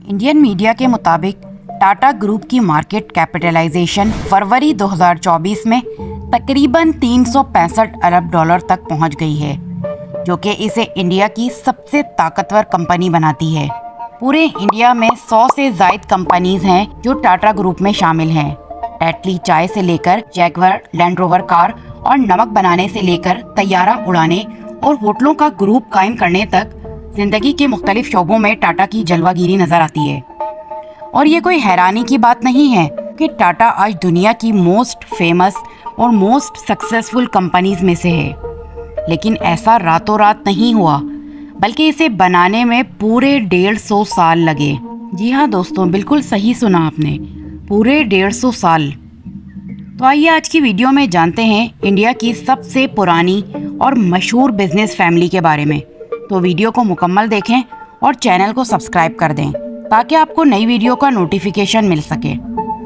Indian media के मुताबिक Tata group की मार्केट कैपिटलाइजेशन फरवरी 2024 में तकरीबन $365 अरब तक पहुंच गई है, जो कि इसे इंडिया की सबसे ताकतवर कंपनी बनाती है। पूरे इंडिया में 100 से ज़ायद कंपनीज हैं जो टाटा ग्रुप में शामिल हैं। टेटली चाय से लेकर जैगवार लैंड रोवर कार और नमक बनाने से लेकर तैयारा उड़ाने और होटलों का ग्रुप कायम करने तक जिंदगी के मुख्तलिफ शोबों में टाटा की जलवागिरी नजर आती है। और ये कोई हैरानी की बात नहीं है कि टाटा आज दुनिया की मोस्ट फेमस और मोस्ट सक्सेसफुल कंपनीज में से है। लेकिन ऐसा रातों रात नहीं हुआ, बल्कि इसे बनाने में पूरे 150 साल लगे। जी हाँ दोस्तों, बिल्कुल सही सुना आपने, पूरे 150 साल। तो आइए आज की वीडियो में जानते हैं इंडिया की सबसे पुरानी और मशहूर बिजनेस फैमिली के बारे में। तो वीडियो को मुकम्मल देखें और चैनल को सब्सक्राइब कर दें ताकि आपको नई वीडियो का नोटिफिकेशन मिल सके।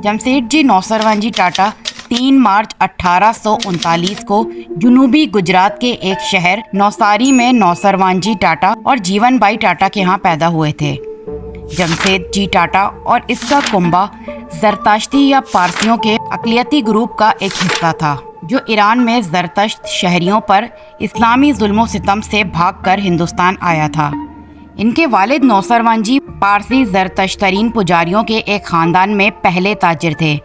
जमशेदजी नौसरवानजी टाटा 3 मार्च 1839 को जुनूबी गुजरात के एक शहर नौसारी में नौसरवानजी टाटा और जीवनबाई टाटा के यहाँ पैदा हुए थे। जमशेदजी टाटा और इसका कुंबा जरताश्ती या पारसियों के अक़लियती ग्रुप का एक हिस्सा था, जो ईरान में ज़रतश्त शहरियों पर इस्लामी जुल्म सितम से भागकर हिंदुस्तान आया था। इनके वालिद नौसरवानजी पारसी ज़रतश्तरीन पुजारियों के एक ख़ानदान में पहले ताजिर थे।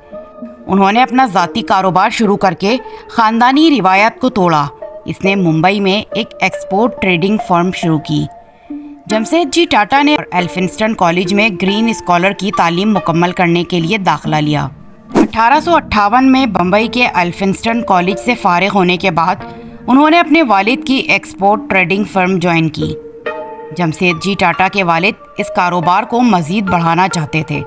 उन्होंने अपना ज़ाती कारोबार शुरू करके ख़ानदानी रिवायत को तोड़ा। इसने मुंबई में एक एक्सपोर्ट ट्रेडिंग फर्म शुरू की। जमशेदजी टाटा ने एल्फिंस्टन कॉलेज में ग्रीन स्कॉलर की तालीम मुकम्मल करने के लिए दाखिला लिया। 1858 में बम्बई के एल्फिंस्टन कॉलेज से फारिग होने के बाद उन्होंने अपने वालिद की एक्सपोर्ट ट्रेडिंग फर्म ज्वाइन की। जमशेदजी टाटा के वालिद इस कारोबार को मज़ीद बढ़ाना चाहते थे,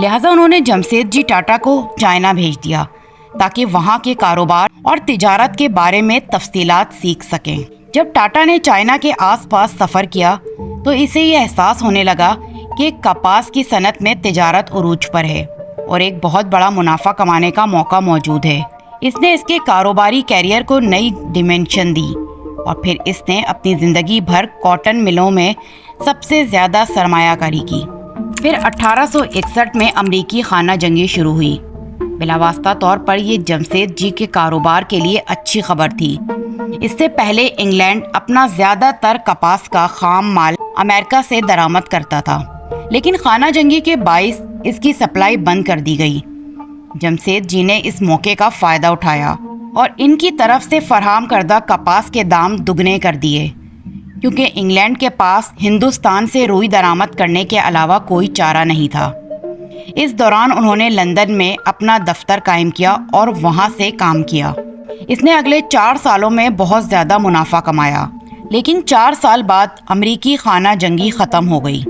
लिहाजा उन्होंने जमशेदजी टाटा को चाइना भेज दिया ताकि वहाँ के कारोबार और तिजारत के बारे में तफसीलात सीख सकें। जब टाटा ने चाइना के आसपास सफ़र किया तो इसे ये एहसास होने लगा कि कपास की सनत में तिजारत उरूज पर है और एक बहुत बड़ा मुनाफा कमाने का मौका मौजूद है। इसने इसके कारोबारी कैरियर को नई डिमेंशन दी और फिर इसने अपनी ज़िंदगी भर कॉटन मिलों में सबसे ज़्यादा सरमायाकारी की। फिर 1861 में अमरीकी खाना जंगी शुरू हुई। बिलावास्ता तौर पर यह जमशेदजी के कारोबार के लिए अच्छी खबर थी। इससे पहले इंग्लैंड अपना ज़्यादातर कपास का खाम माल अमेरिका से दरामद करता था, लेकिन खाना जंगी के बाइस इसकी सप्लाई बंद कर दी गई। जमशेदजी ने इस मौके का फ़ायदा उठाया और इनकी तरफ से फराहम करदा कपास के दाम दुगने कर दिए, क्योंकि इंग्लैंड के पास हिंदुस्तान से रुई दरामद करने के अलावा कोई चारा नहीं था। इस दौरान उन्होंने लंदन में अपना दफ्तर कायम किया और वहाँ से काम किया। इसने अगले 4 सालों में बहुत ज़्यादा मुनाफा कमाया, लेकिन 4 साल बाद अमरीकी खाना जंगी ख़त्म हो गई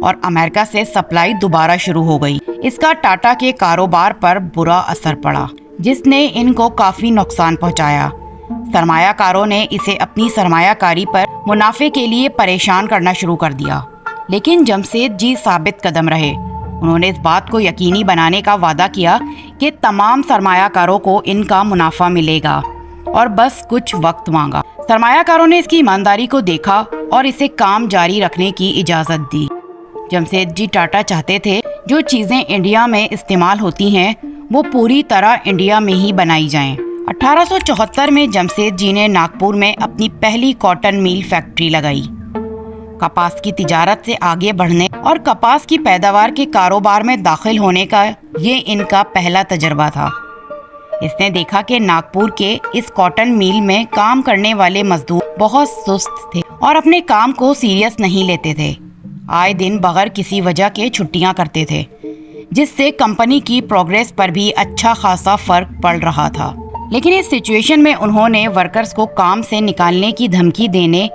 और अमेरिका से सप्लाई दोबारा शुरू हो गई। इसका टाटा के कारोबार पर बुरा असर पड़ा, जिसने इनको काफ़ी नुकसान पहुंचाया। सरमायाकारों ने इसे अपनी सरमायाकारी पर मुनाफे के लिए परेशान करना शुरू कर दिया, लेकिन जमशेदजी साबित कदम रहे। उन्होंने इस बात को यकीनी बनाने का वादा किया कि तमाम सरमायाकारों को इनका मुनाफा मिलेगा और बस कुछ वक्त मांगा। सरमायाकारों ने इसकी ईमानदारी को देखा और इसे काम जारी रखने की इजाज़त दी। जमशेदजी टाटा चाहते थे जो चीज़ें इंडिया में इस्तेमाल होती हैं वो पूरी तरह इंडिया में ही बनाई जाएं। 1874 में जमशेदजी ने नागपुर में अपनी पहली कॉटन मिल फैक्ट्री लगाई। कपास की तिजारत से आगे बढ़ने और कपास की पैदावार के कारोबार में दाखिल होने का ये इनका पहला तजर्बा था। इसने देखा कि नागपुर के इस कॉटन मिल में काम करने वाले मजदूर बहुत सुस्त थे और अपने काम को सीरियस नहीं लेते थे। आए दिन बगैर किसी वजह के छुट्टियां करते थे, जिससे कंपनी की प्रोग्रेस पर भी अच्छा खासा फर्क पड़ रहा था। लेकिन इस सिचुएशन में उन्होंने वर्कर्स को काम से निकालने की धमकी देने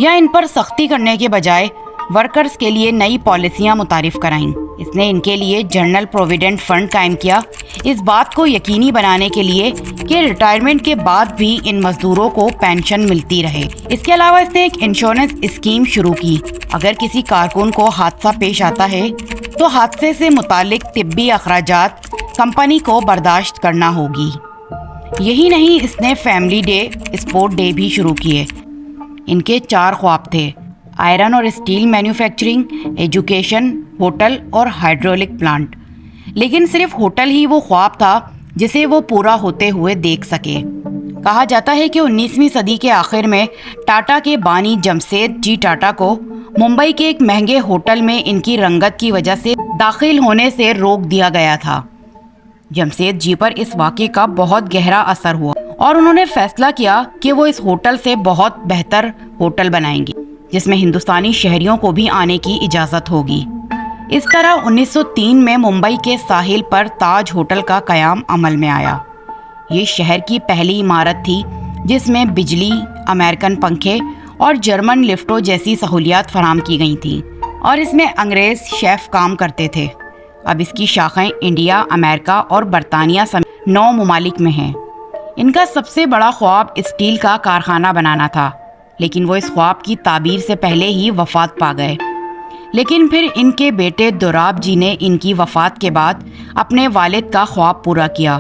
या इन पर सख्ती करने के बजाय वर्कर्स के लिए नई पॉलिसियां मुतारिफ कराईं। इसने इनके लिए जनरल प्रोविडेंट फंड कायम किया, इस बात को यकीनी बनाने के लिए कि रिटायरमेंट के बाद भी इन मजदूरों को पेंशन मिलती रहे। इसके अलावा इसने एक इंश्योरेंस स्कीम शुरू की। अगर किसी कारकुन को हादसा पेश आता है तो हादसे से मुतालिक तिब्बी अखराजात कंपनी को बर्दाश्त करना होगी। यही नहीं, इसने फैमिली डे, स्पोर्ट डे भी शुरू किए। इनके 4 ख्वाब थे: आयरन और स्टील मैन्युफैक्चरिंग, एजुकेशन, ہوٹل اور ہائیڈرولک پلانٹ، لیکن صرف ہوٹل ہی وہ خواب تھا جسے وہ پورا ہوتے ہوئے دیکھ سکے۔ کہا جاتا ہے کہ 19ویں صدی کے آخر میں ٹاٹا کے بانی جمشید جی ٹاٹا کو ممبئی کے ایک مہنگے ہوٹل میں ان کی رنگت کی وجہ سے داخل ہونے سے روک دیا گیا تھا۔ جمشید جی پر اس واقعے کا بہت گہرا اثر ہوا اور انہوں نے فیصلہ کیا کہ وہ اس ہوٹل سے بہت بہتر ہوٹل بنائیں گے جس میں ہندوستانی شہریوں کو بھی آنے کی اجازت ہوگی۔ اس طرح 1903 میں ممبئی کے ساحل پر تاج ہوٹل کا قیام عمل میں آیا۔ یہ شہر کی پہلی عمارت تھی جس میں بجلی، امریکن پنکھے اور جرمن لفٹوں جیسی سہولیات فراہم کی گئی تھیں، اور اس میں انگریز شیف کام کرتے تھے۔ اب اس کی شاخیں انڈیا، امریکہ اور برطانیہ سمیت 9 ممالک میں ہیں۔ ان کا سب سے بڑا خواب اسٹیل کا کارخانہ بنانا تھا، لیکن وہ اس خواب کی تعبیر سے پہلے ہی وفات پا گئے۔ لیکن پھر ان کے بیٹے دوراب جی نے ان کی وفات کے بعد اپنے والد کا خواب پورا کیا،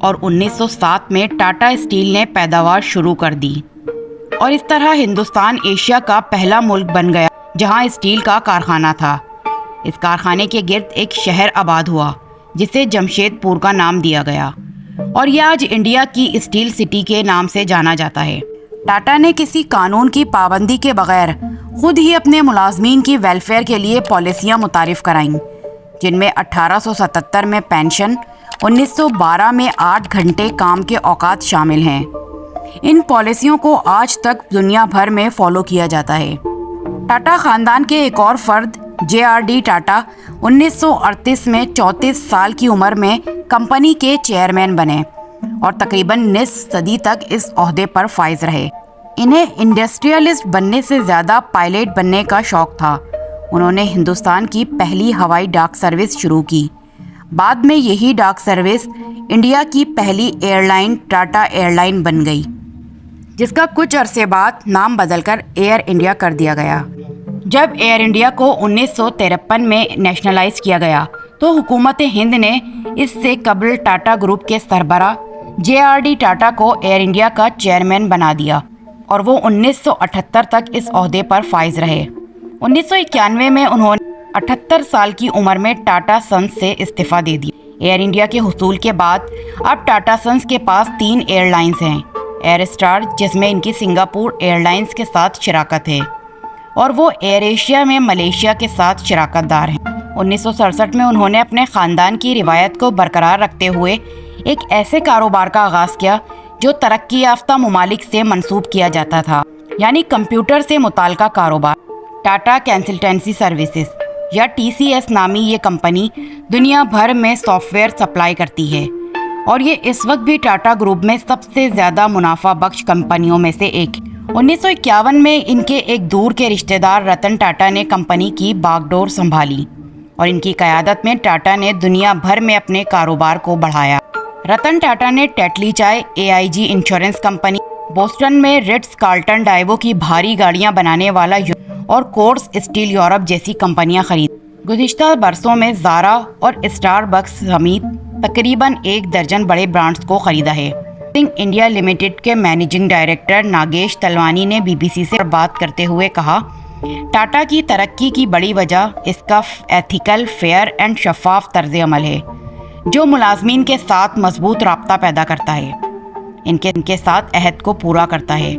اور 1907 میں ٹاٹا اسٹیل نے پیداوار شروع کر دی، اور اس طرح ہندوستان ایشیا کا پہلا ملک بن گیا جہاں اسٹیل کا کارخانہ تھا۔ اس کارخانے کے گرد ایک شہر آباد ہوا جسے جمشید پور کا نام دیا گیا، اور یہ آج انڈیا کی اسٹیل سٹی کے نام سے جانا جاتا ہے۔ ٹاٹا نے کسی قانون کی پابندی کے بغیر خود ہی اپنے ملازمین کی ویلفیئر کے لیے پالیسیاں متعارف کرائیں، جن میں 1877 میں پینشن، 1912 میں 8 گھنٹے کام کے اوقات شامل ہیں۔ ان پالیسیوں کو آج تک دنیا بھر میں فالو کیا جاتا ہے۔ ٹاٹا خاندان کے ایک اور فرد JRD ٹاٹا 1938 میں 34 سال کی عمر میں کمپنی کے چیئرمین بنے اور تقریباً نصف صدی تک اس عہدے پر فائز رہے۔ انہیں انڈسٹریلسٹ بننے سے زیادہ پائلٹ بننے کا شوق تھا۔ انہوں نے ہندوستان کی پہلی ہوائی ڈاک سروس شروع کی۔ بعد میں یہی ڈاک سروس انڈیا کی پہلی airline Tata airline بن گئی، جس کا کچھ عرصے بعد نام بدل کر ایئر انڈیا کر دیا گیا۔ جب ایئر انڈیا کو 1953 میں نیشنلائز کیا گیا تو حکومت ہند نے اس سے قبل ٹاٹا گروپ کے سربراہ JRD ٹاٹا کو ایئر انڈیا کا چیئرمین بنا دیا، اور وہ 1978 تک اس عہدے پر فائز رہے۔ 1991 میں انہوں نے 78 سال کی عمر میں ٹاٹا سنس سے استعفیٰ دے دیا۔ ایئر انڈیا کے حصول کے بعد اب ٹاٹا سنس کے پاس 3 ایئر لائنز ہیں: ایئر اسٹار، جس میں ان کی سنگاپور ایئر لائنز کے ساتھ شراکت ہے، اور وہ ایئر ایشیا میں ملیشیا کے ساتھ شراکت دار ہیں۔ 1967 میں انہوں نے اپنے خاندان کی روایت کو برقرار رکھتے ہوئے ایک ایسے کاروبار کا آغاز کیا جو ترقی یافتہ ممالک سے منسوب کیا جاتا تھا، یعنی کمپیوٹر سے متعلقہ کاروبار۔ ٹاٹا کنسلٹنسی سروسز یا TCS نامی یہ کمپنی دنیا بھر میں سافٹ ویئر سپلائی کرتی ہے، اور یہ اس وقت بھی ٹاٹا گروپ میں سب سے زیادہ منافع بخش کمپنیوں میں سے ایک ہے۔ 1951 میں ان کے ایک دور کے رشتہ دار رتن ٹاٹا نے کمپنی کی باغ ڈور سنبھالی، اور ان کی قیادت میں ٹاٹا نے دنیا بھر میں اپنے کاروبار کو بڑھایا۔ رتن ٹاٹا نے ٹیٹلی چائے، AIG انشورنس کمپنی، بوسٹن میں رٹز کارلٹن ڈائیو کی بھاری گاڑیاں بنانے والا اور کورس اسٹیل یورپ جیسی کمپنیاں خرید۔ گزشتہ برسوں میں زارا اور اسٹار بکس سمیت تقریباً 1 درجن بڑے برانڈز کو خریدا ہے۔ انڈیا لمیٹڈ کے مینیجنگ ڈائریکٹر ناگیش تلوانی نے BBC سے بات کرتے ہوئے کہا، ٹاٹا کی ترقی کی بڑی وجہ اس کا ایتھیکل، فیئر اینڈ شفاف طرز عمل ہے، جو ملازمین کے ساتھ مضبوط رابطہ پیدا کرتا ہے، ان کے ساتھ عہد کو پورا کرتا ہے۔